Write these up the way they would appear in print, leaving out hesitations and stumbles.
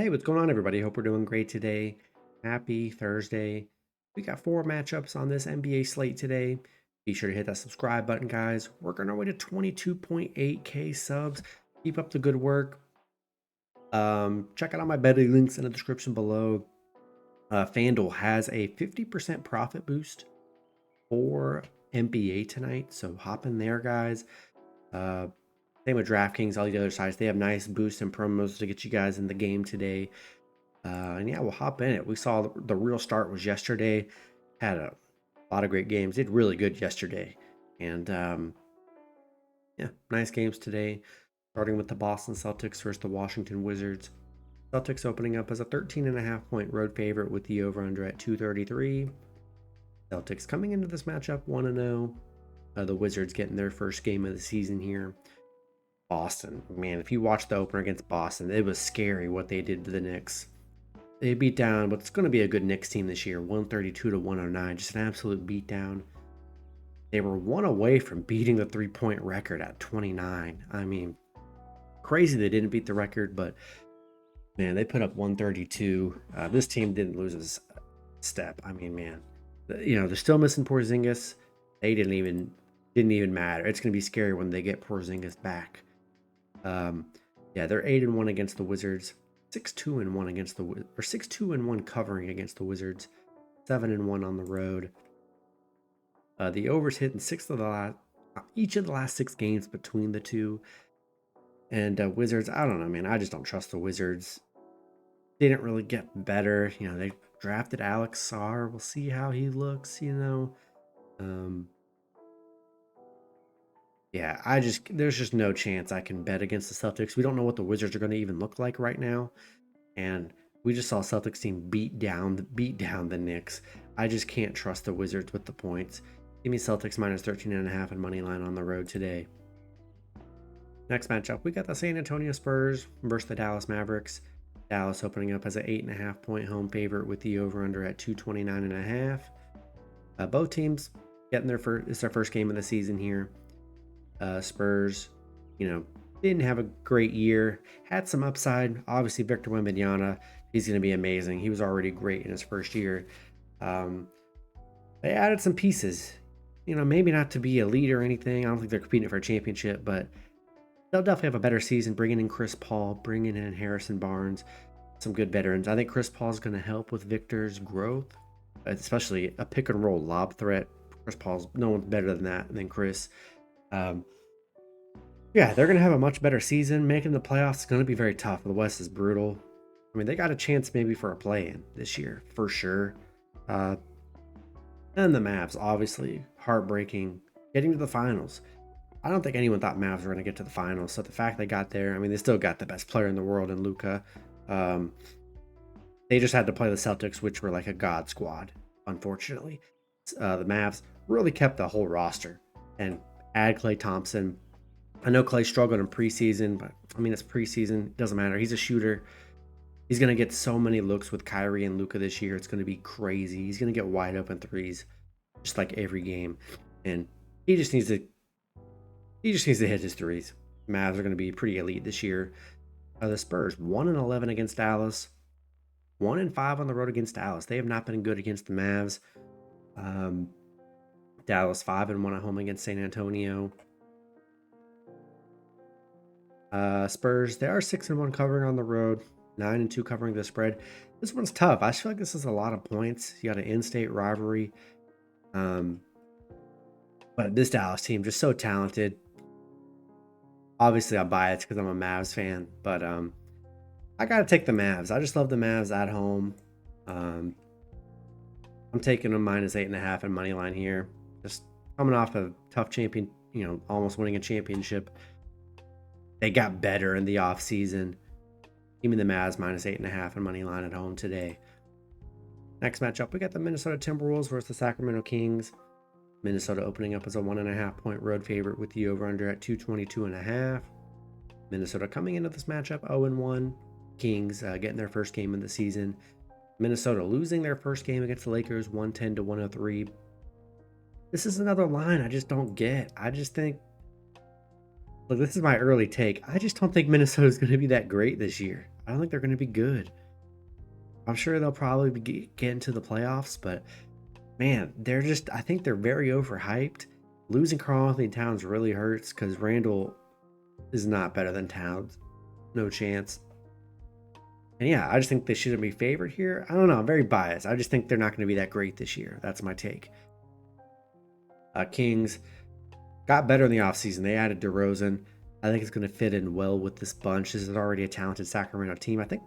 Hey, what's going on, everybody? Hope we're doing great today. Happy Thursday. We got 4 matchups on this NBA slate today. Be sure to hit that subscribe button, guys. Working our way to 22.8K subs. Keep up the good work. Check out my betting links in the description below. FanDuel has a 50% profit boost for NBA tonight, so hop in there, guys. Same with DraftKings, all the other sites. They have nice boosts and promos to get you guys in the game today. And yeah, we'll hop in it. We saw the real start was yesterday. Had a lot of great games. Did really good yesterday. And yeah, nice games today. Starting with the Boston Celtics versus the Washington Wizards. Celtics opening up as a 13.5-point road favorite with the over-under at 233. Celtics coming into this matchup 1-0. The Wizards getting their first game of the season here. Boston, man, if you watch the opener against Boston, it was scary what they did to the Knicks. They beat down what's going to be a good Knicks team this year, 132-109, just an absolute beatdown. They were one away from beating the three-point record at 29. I mean, crazy they didn't beat the record, but man, they put up 132. This team didn't lose a step. I mean, man, they're still missing Porzingis. They didn't even matter. It's going to be scary when they get Porzingis back. Yeah, they're 8-1 against the Wizards, 6-2-1 against the 6-2-1 covering against the Wizards, 7-1 on the road. The overs hit in each of the last 6 games between the two. And Wizards, I don't know, man. I just don't trust the Wizards. They didn't really get better. They drafted Alex Sarr. We'll see how he looks. Yeah, there's just no chance I can bet against the Celtics. We don't know what the Wizards are going to even look like right now. And we just saw Celtics team beat down the Knicks. I just can't trust the Wizards with the points. Give me Celtics minus 13.5 and money line on the road today. Next matchup, we got the San Antonio Spurs versus the Dallas Mavericks. Dallas opening up as an 8.5-point home favorite with the over-under at 229.5. Both teams getting it's their first game of the season here. Spurs, didn't have a great year. Had some upside. Obviously, Victor Wembanyama, he's going to be amazing. He was already great in his first year. They added some pieces. Maybe not to be elite or anything. I don't think they're competing for a championship, but they'll definitely have a better season, bringing in Chris Paul, bringing in Harrison Barnes, some good veterans. I think Chris Paul is going to help with Victor's growth, especially a pick and roll lob threat. Chris Paul's no one's better than that than Chris. Yeah, they're going to have a much better season. Making the playoffs is going to be very tough. The West is brutal. I mean, they got a chance maybe for a play-in this year, for sure. And the Mavs, obviously, heartbreaking. Getting to the finals. I don't think anyone thought Mavs were going to get to the finals. So the fact they got there, I mean, they still got the best player in the world in Luka. They just had to play the Celtics, which were like a god squad, unfortunately. The Mavs really kept the whole roster and add Klay Thompson. I know Klay struggled in preseason, but I mean, it's preseason. It doesn't matter. He's a shooter. He's going to get so many looks with Kyrie and Luka this year. It's going to be crazy. He's going to get wide open threes just like every game. And he just needs to hit his threes. Mavs are going to be pretty elite this year. The Spurs, 1-11 against Dallas. 1-5 on the road against Dallas. They have not been good against the Mavs. Dallas 5-1 at home against San Antonio. Spurs, they are 6-1 covering on the road, 9-2 covering the spread. This one's tough. I feel like this is a lot of points. You got an in-state rivalry. But this Dallas team just so talented. Obviously, I buy it because I'm a Mavs fan, but I gotta take the Mavs. I just love the Mavs at home. I'm taking them minus 8.5 and money line here. Just coming off a tough champion, almost winning a championship. They got better in the offseason. Give me the Mavs minus 8.5 and money line at home today. Next matchup, we got the Minnesota Timberwolves versus the Sacramento Kings. Minnesota opening up as a 1.5-point road favorite with the over-under at 222.5. Minnesota coming into this matchup 0-1. Kings getting their first game of the season. Minnesota losing their first game against the Lakers 110-103. This is another line I just don't get. I just think, look, this is my early take. I just don't think Minnesota is going to be that great this year. I don't think they're going to be good. I'm sure they'll probably get into the playoffs, but man, I think they're very overhyped. Losing Karl-Anthony Towns really hurts because Randall is not better than Towns. No chance. And yeah, I just think they shouldn't be favored here. I don't know. I'm very biased. I just think they're not going to be that great this year. That's my take. Kings got better in the offseason. They added DeRozan. I think it's going to fit in well with this bunch. This is already a talented Sacramento team. I think,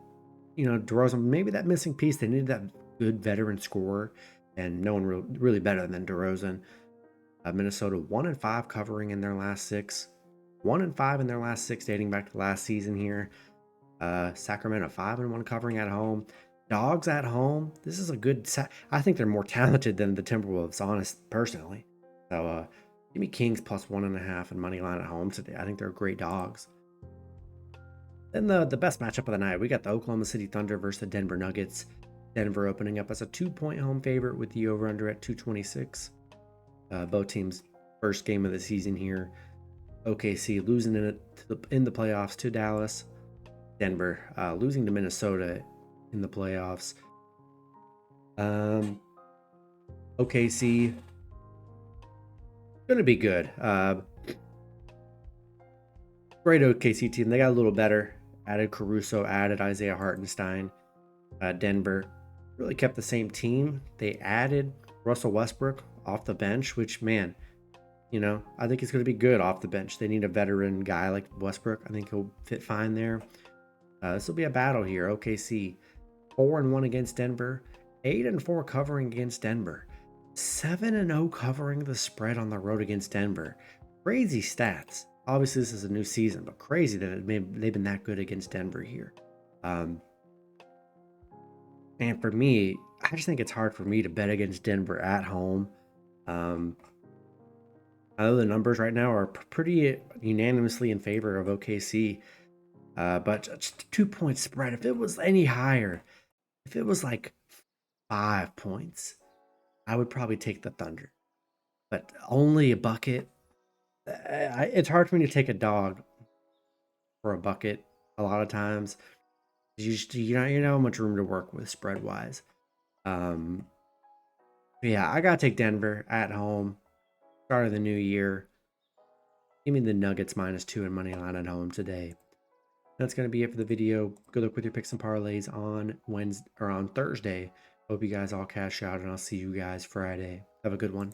DeRozan, maybe that missing piece. They needed that good veteran scorer, and no one really better than DeRozan. Minnesota 1-5 covering in their last 6. 1-5 in their last 6 dating back to last season here. Sacramento 5-1 covering at home. Dogs at home. This is a good I think they're more talented than the Timberwolves, personally. So give me Kings plus 1.5 and money line at home today. I think they're great dogs. Then the best matchup of the night, we got the Oklahoma City Thunder versus the Denver Nuggets. Denver opening up as a 2-point home favorite with the over-under at 226. Both teams' first game of the season here. OKC losing in the playoffs to Dallas. Denver losing to Minnesota in the playoffs. OKC going to be good. Great OKC team. They got a little better. Added Caruso, added Isaiah Hartenstein. Denver really kept the same team. They added Russell Westbrook off the bench, which, man, I think it's going to be good off the bench. They need a veteran guy like Westbrook. I think he'll fit fine there. This will be a battle here. OKC 4-1 against Denver, 8-4 covering against Denver, 7-0 covering the spread on the road against Denver. Crazy stats. Obviously, this is a new season, but crazy that they've been that good against Denver here. And for me, I just think it's hard for me to bet against Denver at home. I know the numbers right now are pretty unanimously in favor of OKC. But just a 2-point spread. If it was any higher, if it was like 5 points, I would probably take the Thunder. But only a bucket. It's hard for me to take a dog for a bucket a lot of times. You don't have much room to work with spread wise. Yeah, I gotta take Denver at home. Start of the new year. Give me the Nuggets -2 and money line at home today. That's going to be it for the video. Good luck with your picks and parlays on Thursday. Hope you guys all cash out, and I'll see you guys Friday. Have a good one.